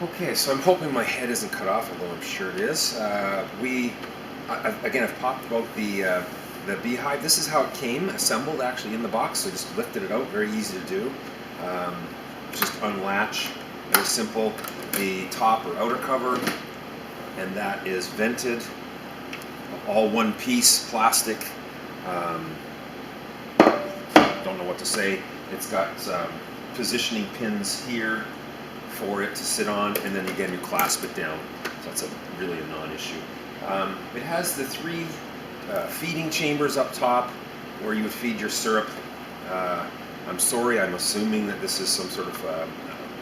Okay, so I'm hoping my head isn't cut off, although I'm sure it is. I've popped about the beehive. This is how it came assembled actually in the box. So just lifted it out, very easy to do. Um, just unlatch, very simple. The top or outer cover, and that is vented, all one piece, plastic. Don't know what to say. It's got positioning pins here for it to sit on, and then again you clasp it down, so that's really a non-issue. It has the three feeding chambers up top where you would feed your syrup. I'm sorry, I'm assuming that this is some sort of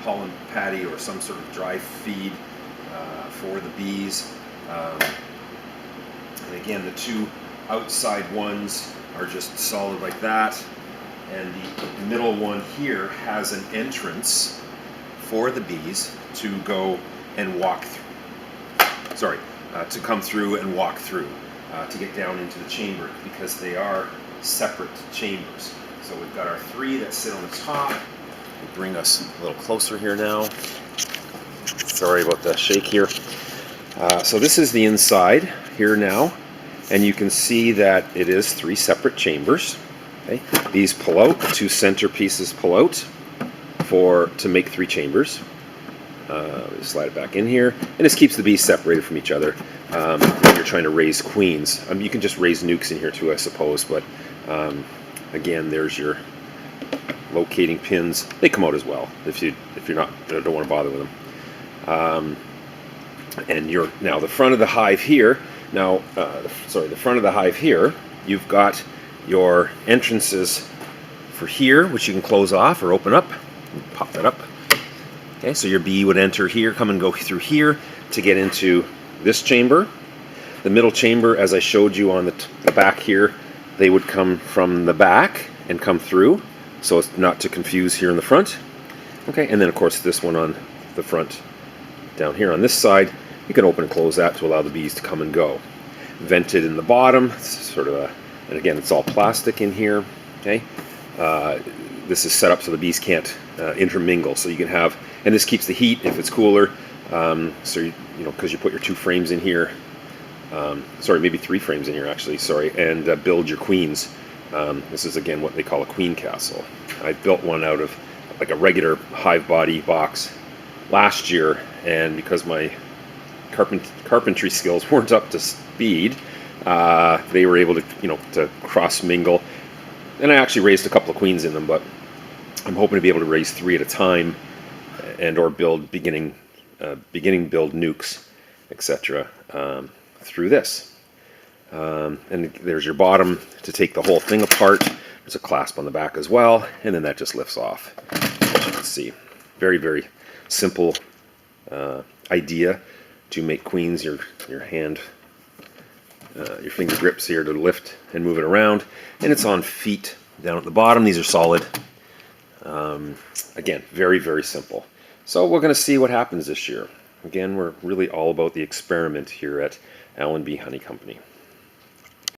pollen patty or some sort of dry feed for the bees. And again, the two outside ones are just solid like that, and the middle one here has an entrance for the bees to go and walk through. Sorry, to come through and walk through to get down into the chamber, because they are separate chambers. So we've got our three that sit on the top. We'll bring us a little closer here now. Sorry about the shake here. So this is the inside here now, and you can see that it is three separate chambers. Okay. These pull out, the two center pieces pull out to make three chambers. Slide it back in here, and this keeps the bees separated from each other when you're trying to raise queens. You can just raise nukes in here too, I suppose, but again, there's your locating pins. They come out as well if you don't want to bother with them. And now the front of the hive here. Now, the front of the hive here, you've got your entrances for here, which you can close off or open up. Pop that up. Okay, so your bee would enter here, come and go through here to get into this chamber. The middle chamber, as I showed you on the back here, they would come from the back and come through, so it's not to confuse here in the front. Okay, and then of course this one on the front down here on this side, you can open and close that to allow the bees to come and go. Vented in the bottom, sort of and again it's all plastic in here. Okay, this is set up so the bees can't intermingle, so you can have, and this keeps the heat if it's cooler. So because you put your two frames in here, sorry, maybe three frames in here actually, sorry, and build your queens. This is again what they call a queen castle. I built one out of like a regular hive body box last year, and because my carpentry skills weren't up to speed, they were able to to cross mingle, and I actually raised a couple of queens in them, but I'm hoping to be able to raise three at a time, and or build beginning build nukes, etc. Through this. And there's your bottom to take the whole thing apart. There's a clasp on the back as well, and then that just lifts off. As you can see, very, very simple idea to make queens. Your hand, your finger grips here to lift and move it around, and it's on feet down at the bottom. These are solid. Again, very, very simple. So we're going to see what happens this year. Again, we're really all about the experiment here at Allen Bee Honey Company.